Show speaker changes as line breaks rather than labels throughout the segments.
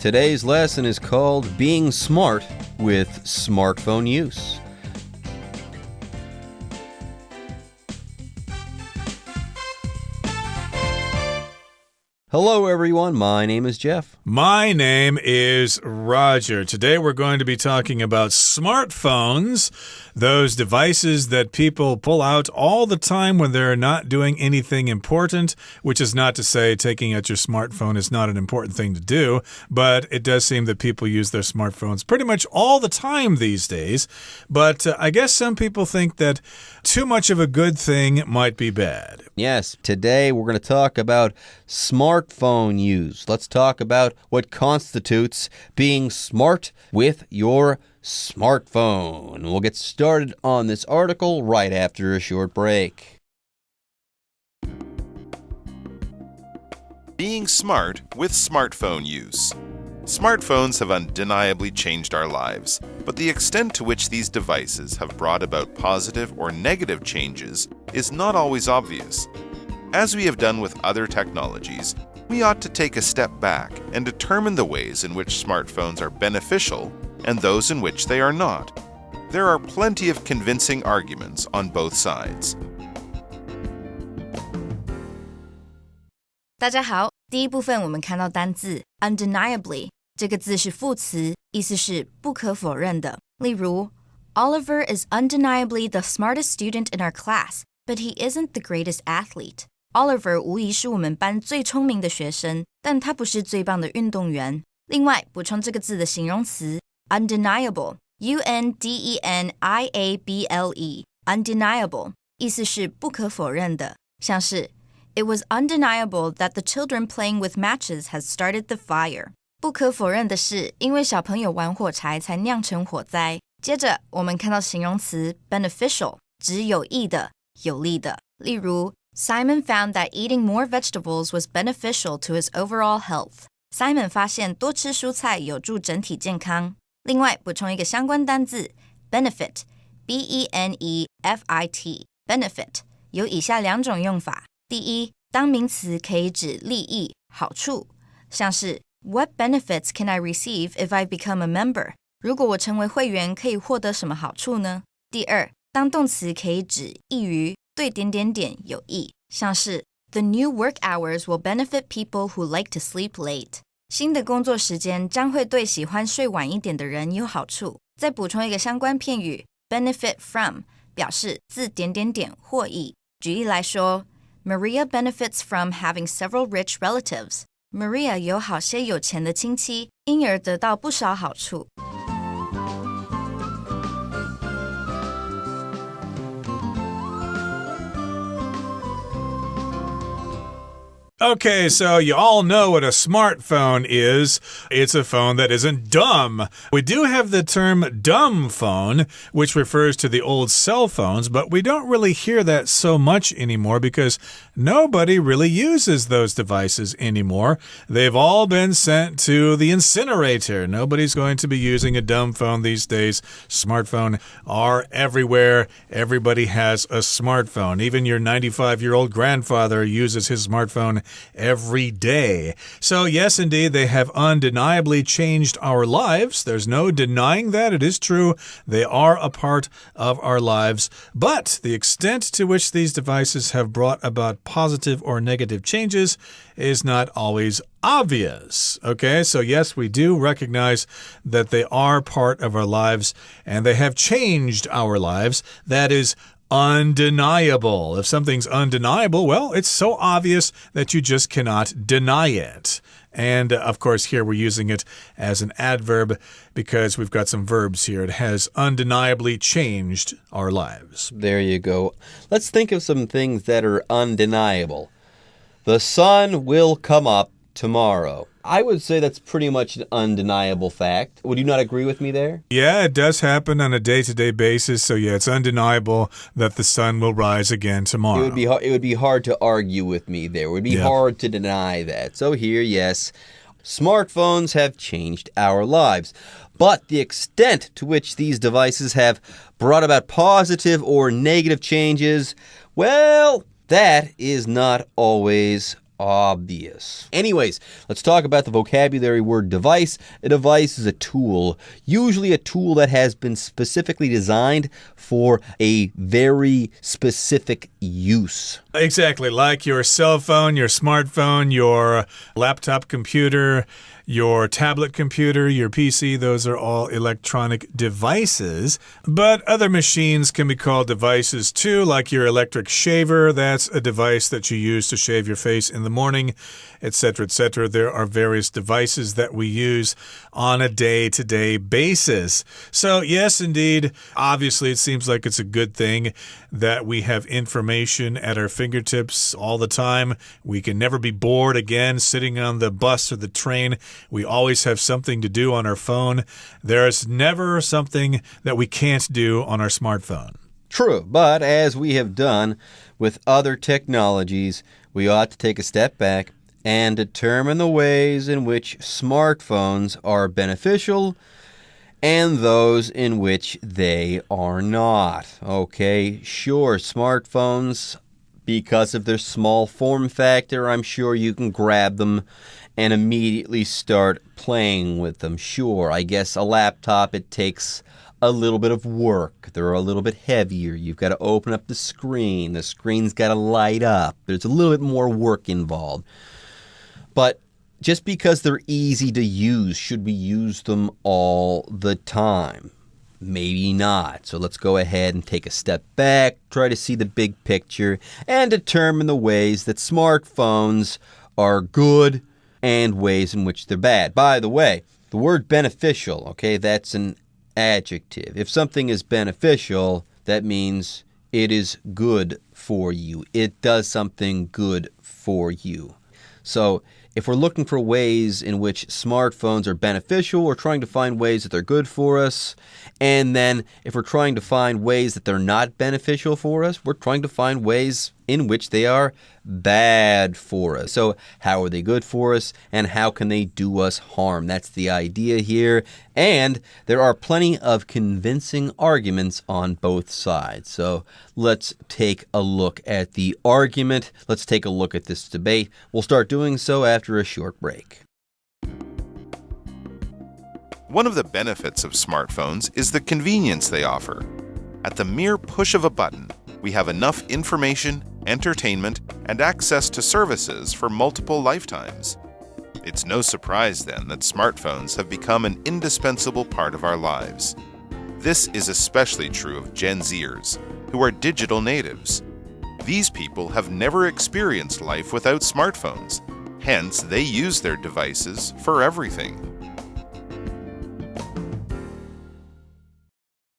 Today's lesson is called Being Smart with Smartphone Use. Hello, everyone. My name is Jeff.
My name is Roger. Today we're going to be talking about smartphones, those devices that people pull out all the time when they're not doing anything important, which is not to say taking out your smartphone is not an important thing to do, but it does seem that people use their smartphones pretty much all the time these days. But I guess some people think that too much of a good thing might be bad.
Yes, today we're going to talk about smartphone use. Let's talk about what constitutes being smart with your smartphone. We'll get started on this article right after a short break.
Being smart with smartphone use. Smartphones have undeniably changed our lives, but the extent to which these devices have brought about positive or negative changes is not always obvious. As we have done with other technologies, we ought to take a step back and determine the ways in which smartphones are beneficial and those in which they are not. There are plenty of convincing arguments on both sides.
大家好，第一部分我们看到单字 undeniably 这个字是副词，意思是不可否认的。例如 Oliver is undeniably the smartest student in our class, but he isn't the greatest athlete. Oliver 无疑是我们班最聪明的学生，但他不是最棒的运动员。另外，补充这个字的形容词 undeniable, U-N-D-E-N-I-A-B-L-E, undeniable 意思是不可否认的，像是It was undeniable that the children playing with matches had started the fire. 不可否认的是，因为小朋友玩火柴才酿成火灾。接着，我们看到形容词 beneficial， 指有益的、有利的。例如 Simon found that eating more vegetables was beneficial to his overall health. Simon 发现多吃蔬菜有助整体健康。另外，补充一个相关单字 benefit, B-E-N-E-F-I-T, benefit 有以下两种用法。第一，当名词可以指利益、好处，像是 What benefits can I receive if I become a member? 如果我成为会员，可以获得什么好处呢？第二，当动词可以指益于、对点点点有益，像是 The new work hours will benefit people who like to sleep late. 新的工作时间将会对喜欢睡晚一点的人有好处。再补充一个相关片语 benefit from， 表示自点点点获益。举例来说Maria benefits from having several rich relatives. Maria 有好些有钱的亲戚，因而得到不少好处。
Okay, so you all know what a smartphone is. It's a phone that isn't dumb. We do have the term dumb phone, which refers to the old cell phones, but we don't really hear that so much anymore because nobody really uses those devices anymore. They've all been sent to the incinerator. Nobody's going to be using a dumb phone these days. Smartphones are everywhere. Everybody has a smartphone. Even your 95-year-old grandfather uses his smartphone every day. So yes, indeed, they have undeniably changed our lives. There's no denying that. It is true. They are a part of our lives. But the extent to which these devices have brought about positive or negative changes is not always obvious. Okay, so yes, we do recognize that they are part of our lives and they have changed our lives. That is undeniable. If something's undeniable, well, it's so obvious that you just cannot deny it. And, of course, here we're using it as an adverb because we've got some verbs here. It has undeniably changed our lives.
There you go. Let's think of some things that are undeniable. The sun will come up tomorrow. I would say that's pretty much an undeniable fact. Would you not agree with me there?
Yeah, it does happen on a day-to-day basis. So, yeah, it's undeniable that the sun will rise again tomorrow.
It would be hard to argue with me there. It would be hard to deny that. So here, yes, smartphones have changed our lives. But the extent to which these devices have brought about positive or negative changes, well, that is not always obvious. Anyways, let's talk about the vocabulary word device. A device is a tool, usually a tool that has been specifically designed for a very specific use.
Exactly, like your cell phone, your smartphone, your laptop computer, your tablet computer, your PC, those are all electronic devices. But other machines can be called devices too, like your electric shaver. That's a device that you use to shave your face in the morning, etc., etc. There are various devices that we use on a day-to-day basis. So, yes, indeed, obviously it seems like it's a good thing that we have information at our fingertips all the time. We can never be bored again sitting on the bus or the train. We always have something to do on our phone. There is never something that we can't do on our smartphone.
True, but as we have done with other technologies, we ought to take a step back and determine the ways in which smartphones are beneficial and those in which they are not. Okay, sure, smartphones, because of their small form factor, I'm sure you can grab them and immediately start playing with them. Sure, I guess a laptop, it takes a little bit of work. They're a little bit heavier. You've got to open up the screen. The screen's got to light up. There's a little bit more work involved. But just because they're easy to use, should we use them all the time? Maybe not. So let's go ahead and take a step back, try to see the big picture, and determine the ways that smartphones are good and ways in which they're bad. By the way, the word beneficial, okay, that's an adjective. If something is beneficial, that means it is good for you. It does something good for you. So if we're looking for ways in which smartphones are beneficial, we're trying to find ways that they're good for us. And then if we're trying to find ways that they're not beneficial for us, we're trying to find ways in which they are bad for us. So how are they good for us and how can they do us harm? That's the idea here. And there are plenty of convincing arguments on both sides. So let's take a look at the argument. Let's take a look at this debate. We'll start doing so after a short break.
One of the benefits of smartphones is the convenience they offer. At the mere push of a button, we have enough information, entertainment, and access to services for multiple lifetimes. It's no surprise, then, that smartphones have become an indispensable part of our lives. This is especially true of Gen Zers, who are digital natives. These people have never experienced life without smartphones. Hence, they use their devices for everything.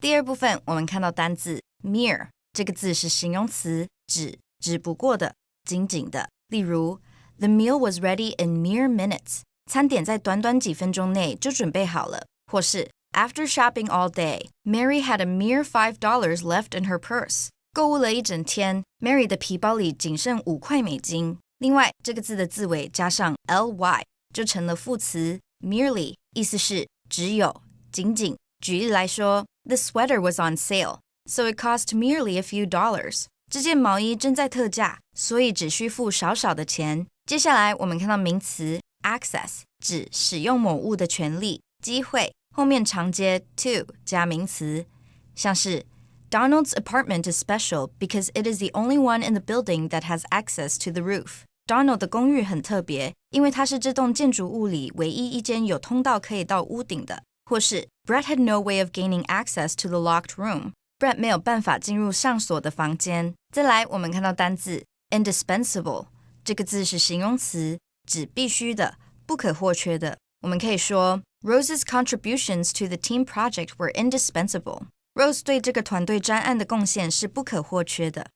第二部分我们看到单字 mere 这个字是形容词，指只不过的，仅仅的。例如 The meal was ready in mere minutes 餐点在短短几分钟内就准备好了。或是 After shopping all day, Mary had a mere $5 left in her purse 购物了一整天 Mary 的皮包里仅剩5块美金。另外这个字的字尾加上 ly 就成了副词 merely 意思是只有，仅仅。举例来说 The sweater was on sale, so it cost merely a few dollars. 这件毛衣正在特价，所以只需付少少的钱。接下来我们看到名词 access 指使用某物的权利、机会，后面常接 to 加名词，像是 Donald's apartment is special because it is the only one in the building that has access to the roof. Donald 的公寓很特别，因为它是这栋建筑物里唯一一间有通道可以到屋顶的。或是 Brett had no way of gaining access to the locked room. Brett 没有办法进入上锁的房间。再来我们看到单字 indispensable 这个字是形容词，指必须的，不可或缺的。我们可以说 Rose's contributions to the team project were indispensable. Rose 对这个团队专案的贡献是不可或缺的。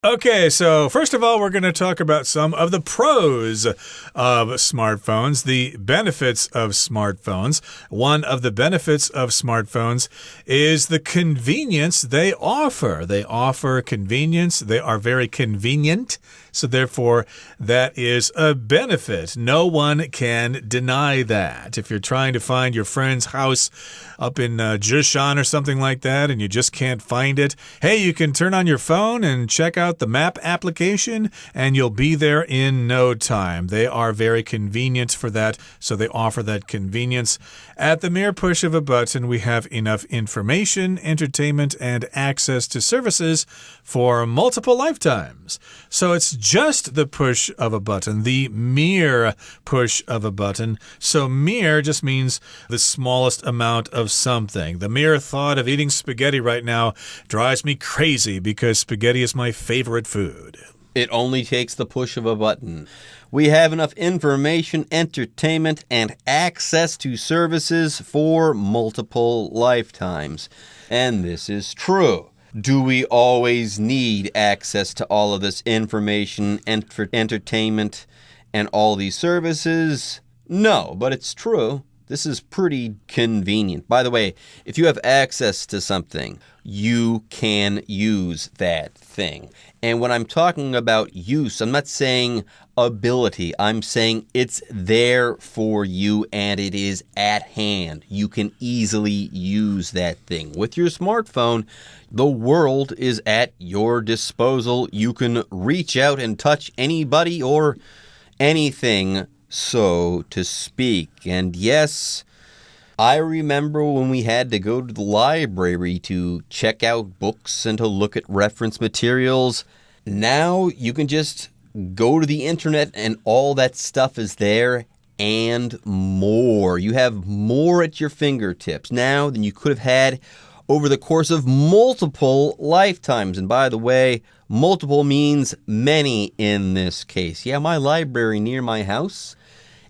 Okay, so first of all, we're going to talk about some of the pros of smartphones, the benefits of smartphones. One of the benefits of smartphones is the convenience they offer. They offer convenience. They are very convenient. So therefore, that is a benefit. No one can deny that. If you're trying to find your friend's house up in Zhishan or something like that, and you just can't find it, hey, you can turn on your phone and check out the map application, and you'll be there in no time. They are very convenient for that, so they offer that convenience. At the mere push of a button, we have enough information, entertainment, and access to services for multiple lifetimes. So it's just the push of a button, the mere push of a button. So mere just means the smallest amount of something. The mere thought of eating spaghetti right now drives me crazy because spaghetti is my favorite food.
It only takes the push of a button. We have enough information, entertainment, and access to services for multiple lifetimes. And this is true. Do we always need access to all of this information, entertainment, and all these services? No, but it's true. This is pretty convenient. By the way, if you have access to something, you can use that thing. And when I'm talking about use, I'm not saying ability. I'm saying it's there for you and it is at hand. You can easily use that thing. With your smartphone, the world is at your disposal. You can reach out and touch anybody or anything, so to speak. And yes, I remember when we had to go to the library to check out books and to look at reference materials. Now you can just go to the internet and all that stuff is there and more. You have more at your fingertips now than you could have had over the course of multiple lifetimes. And by the way, multiple means many in this case. Yeah, my library near my house,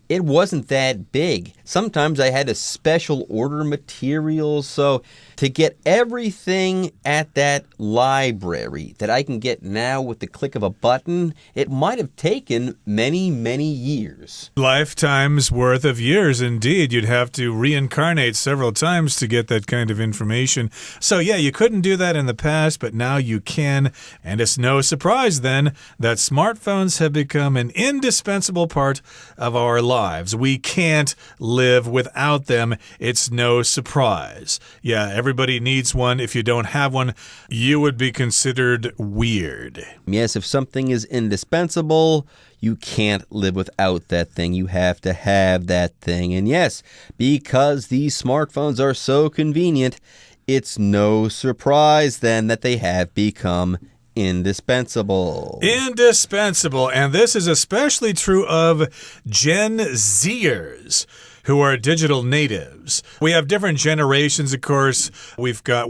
it wasn't that big. Sometimes I had to special order materials. So to get everything at that library that I can get now with the click of a button, it might have taken many, many years.
Lifetimes worth of years, indeed. You'd have to reincarnate several times to get that kind of information. So yeah, you couldn't do that in the past, but now you can. And it's no surprise then that smartphones have become an indispensable part of our lives. We can't live without them. It's no surprise. Yeah, everybody needs one. If you don't have one, you would be considered weird.
Yes, if something is indispensable, you can't live without that thing. You have to have that thing. And yes, because these smartphones are so convenient, it's no surprise then that they have become indispensable.
Indispensable. And this is especially true of Gen Zers, who are digital natives. We have different generations, of course. We've got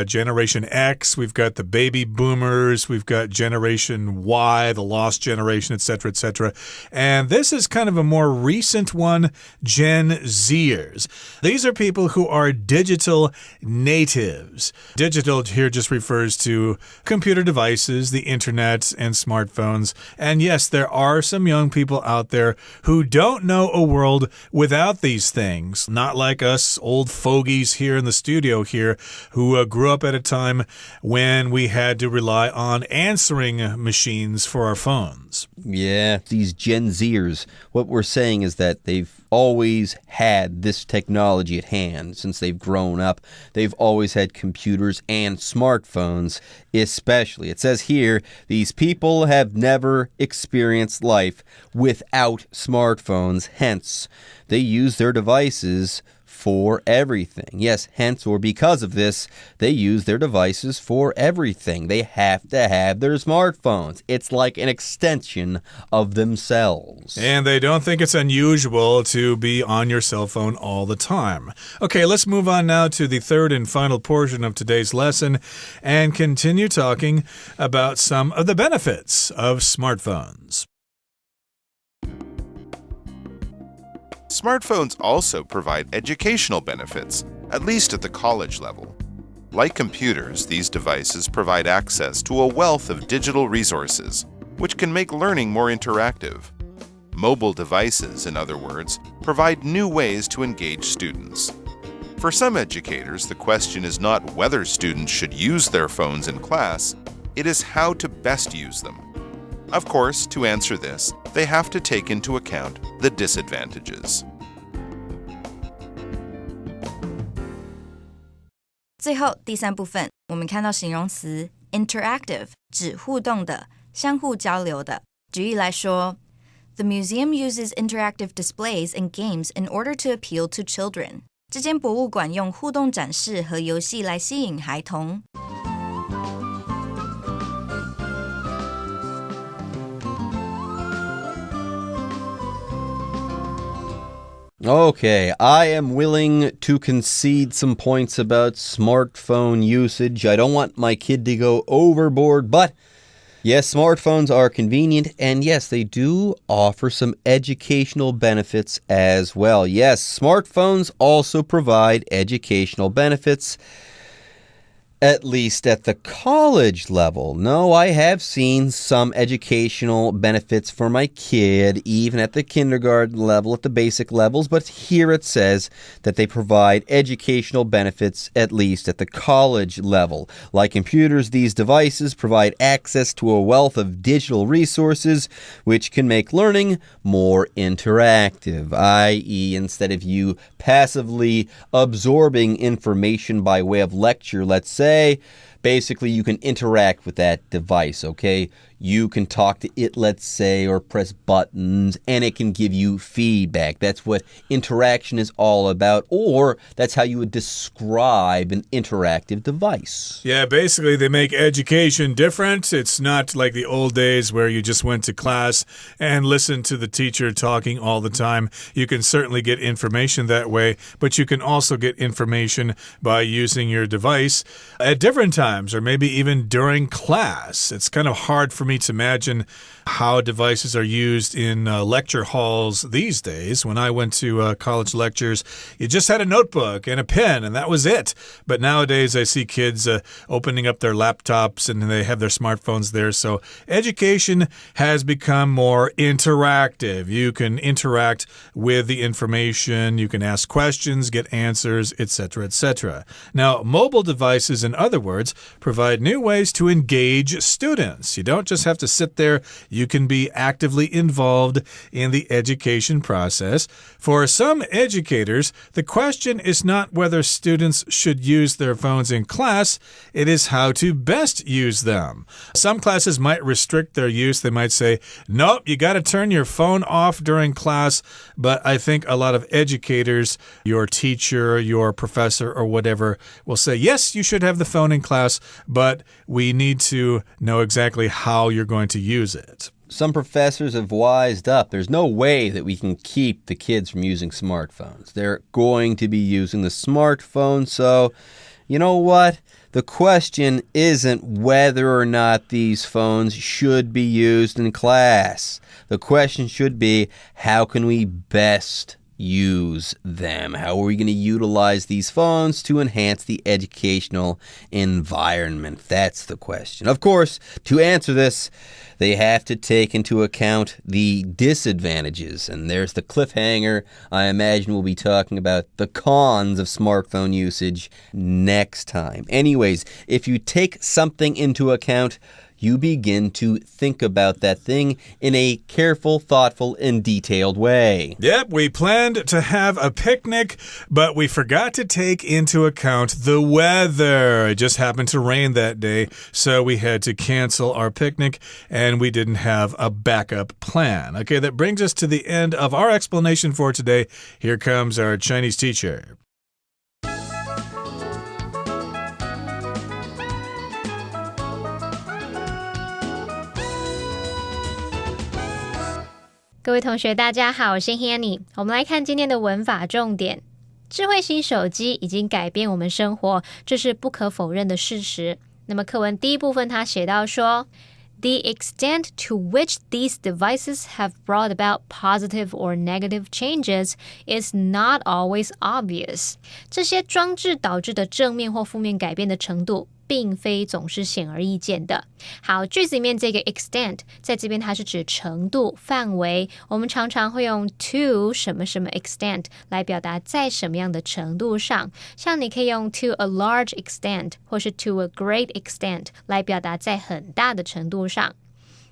Generation X, we've got the baby boomers, we've got Generation Y, the lost generation, etc., etc. And this is kind of a more recent one, Gen Zers. These are people who are digital natives. Digital here just refers to computer devices, the internet, and smartphones. And yes, there are some young people out there who don't know a world without these things, not like us old fogies here in the studio here who grew up at a time when we had to rely on answering machines for our phones.
Yeah, these Gen Zers, what we're saying is that they've always had this technology at hand since they've grown up. They've always had computers and smartphones, especially. It says here, these people have never experienced life without smartphones, hence they use their devices for everything. Yes, hence or because of this, they use their devices for everything. They have to have their smartphones. It's like an extension of themselves.
And they don't think it's unusual to be on your cell phone all the time. Okay, let's move on now to the third and final portion of today's lesson and continue talking about some of the benefits of smartphones.
Smartphones also provide educational benefits, at least at the college level. Like computers, these devices provide access to a wealth of digital resources, which can make learning more interactive. Mobile devices, in other words, provide new ways to engage students. For some educators, the question is not whether students should use their phones in class, it is how to best use them. Of course, to answer this, they have to take into account the disadvantages.
最后第三部分，我们看到形容词 interactive 指互动的、相互交流的。举例来说 The museum uses interactive displays and games in order to appeal to children. 这间博物馆用互动展示和游戏来吸引孩童。
Okay, I am willing to concede some points about smartphone usage. I don't want my kid to go overboard, but yes, smartphones are convenient, and yes, they do offer some educational benefits as well. Yes, smartphones also provide educational benefits, at least at the college level. No, I have seen some educational benefits for my kid, even at the kindergarten level, at the basic levels, but here it says that they provide educational benefits, at least at the college level. Like computers, these devices provide access to a wealth of digital resources, which can make learning more interactive, i.e., instead of you passively absorbing information by way of lecture, let's say, basically you can interact with that device, okay? You can talk to it, let's say, or press buttons, and it can give you feedback. That's what interaction is all about, or that's how you would describe an interactive device.
Yeah, basically they make education different. It's not like the old days where you just went to class and listened to the teacher talking all the time. You can certainly get information that way, but you can also get information by using your device at different times, or maybe even during class. It's kind of hard for me to imagine how devices are used in lecture halls these days. When I went to college lectures, you just had a notebook and a pen, and that was it. But nowadays, I see kids opening up their laptops, and they have their smartphones there. So education has become more interactive. You can interact with the information. You can ask questions, get answers, etc., etc. Now, mobile devices, in other words, provide new ways to engage students. You don't just have to sit there. You can be actively involved in the education process. For some educators, the question is not whether students should use their phones in class, it is how to best use them. Some classes might restrict their use. They might say, nope, you got to turn your phone off during class. But I think a lot of educators, your teacher, your professor, or whatever, will say, yes, you should have the phone in class, but we need to know exactly how you're going to use it.
Some professors have wised up. There's no way that we can keep the kids from using smartphones. They're going to be using the smartphone. So, you know what? The question isn't whether or not these phones should be used in class. The question should be, how can we best use them? How are we going to utilize these phones to enhance the educational environment? That's the question. Of course, to answer this, they have to take into account the disadvantages. And there's the cliffhanger. I imagine we'll be talking about the cons of smartphone usage next time. Anyways, if you take something into account, you begin to think about that thing in a careful, thoughtful, and detailed way.
Yep, we planned to have a picnic, but we forgot to take into account the weather. It just happened to rain that day, so we had to cancel our picnic, and we didn't have a backup plan. Okay, that brings us to the end of our explanation for today. Here comes our Chinese teacher.
各位同学大家好，我是 Hanny。 我们来看今天的文法重点。智慧型手机已经改变我们生活，这是不可否认的事实。那么课文第一部分他写到说， The extent to which these devices have brought about positive or negative changes is not always obvious. 这些装置导致的正面或负面改变的程度并非总是显而易见的。好，句子里面这个 extent 在这边它是指程度、范围，我们常常会用 to 什么什么 extent 来表达在什么样的程度上，像你可以用 to a large extent 或是 to a great extent 来表达在很大的程度上。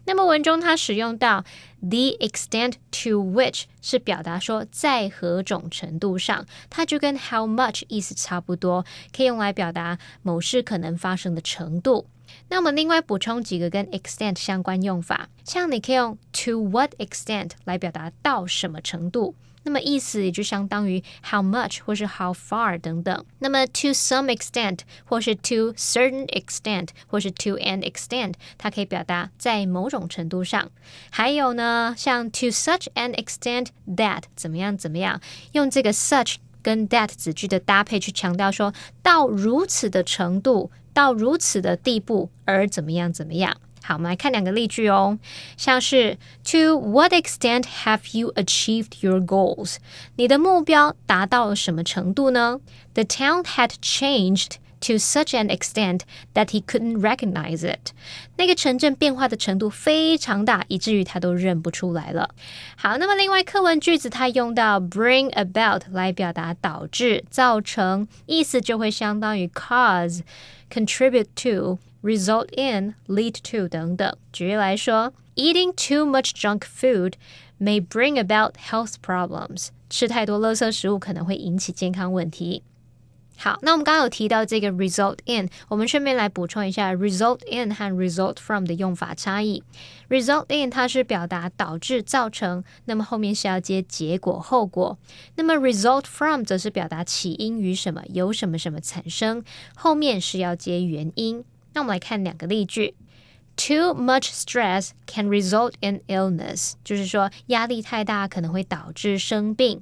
那么文中它使用到 the extent to which 是表达说在何种程度上，它就跟 how much 意思差不多，可以用来表达某事可能发生的程度。那我们另外补充几个跟 extent 相关用法，像你可以用 to what extent 来表达到什么程度，那么意思也就相当于 how much 或是 how far 等等。那么 to some extent 或是 to certain extent 或是 to an extent 它可以表达在某种程度上。还有呢，像 to such an extent that 怎么样怎么样，用这个 such 跟 that 子句的搭配去强调说到如此的程度，到如此的地步而怎么样怎么样。好，我们来看两个例句哦，像是 To what extent have you achieved your goals? 你的目标达到了什么程度呢？ The town had changed to such an extent that he couldn't recognize it. 那个城镇变化的程度非常大，以至于他都认不出来了。好，那么另外课文句子它用到 bring about 来表达导致、造成，意思就会相当于 cause, contribute to, result in, lead to 等等。举例来说 Eating too much junk food may bring about health problems. 吃太多垃圾食物可能会引起健康问题。好，那我们刚刚有提到这个 result in， 我们顺便来补充一下 result in 和 result from 的用法差异。result in 它是表达导致、造成，那么后面是要接结果、后果。那么 result from 则是表达起因于什么，由什么什么产生，后面是要接原因。那我们来看两个例句。Too much stress can result in illness. 就是说压力太大可能会导致生病。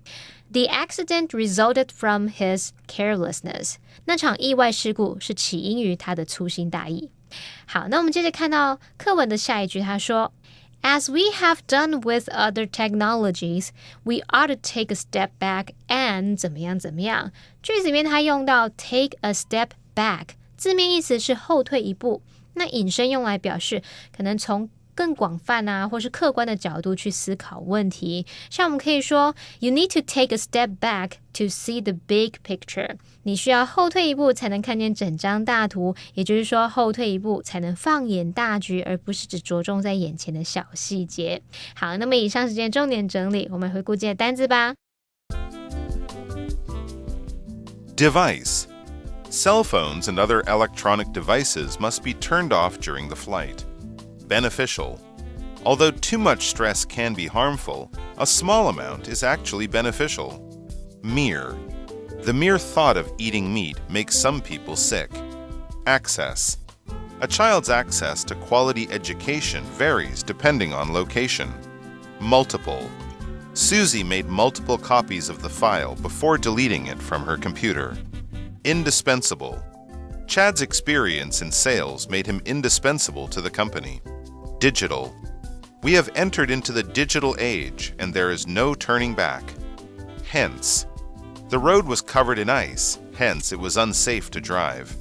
The accident resulted from his carelessness. 那场意外事故是起因于他的粗心大意。好，那我们接着看到课文的下一句，他说As we have done with other technologies, we ought to take a step back and 怎么样怎么样。句子里面他用到 take a step back， 字面意思是后退一步，那引申用来表示可能从更广泛啊，或是客观的角度去思考问题。像我们可以说 You need to take a step back to see the big picture. 你需要后退一步才能看见整张大图，也就是说后退一步才能放眼大局，而不是只着重在眼前的小细节。好，那么以上是今天重点整理，我们回顾今天的单字吧。
Device. Cell phones and other electronic devices must be turned off during the flight. Beneficial. Although too much stress can be harmful, a small amount is actually beneficial. Mere. The mere thought of eating meat makes some people sick. Access. A child's access to quality education varies depending on location. Multiple. Susie made multiple copies of the file before deleting it from her computer. Indispensable. Chad's experience in sales made him indispensable to the company. Digital. We have entered into the digital age, and there is no turning back. Hence. The road was covered in ice, hence it was unsafe to drive.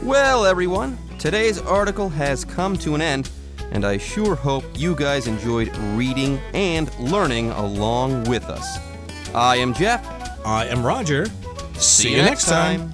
Well, everyone, today's article has come to an end, and I sure hope you guys enjoyed reading and learning along with us. I am Jeff.
I am Roger.
See you next time.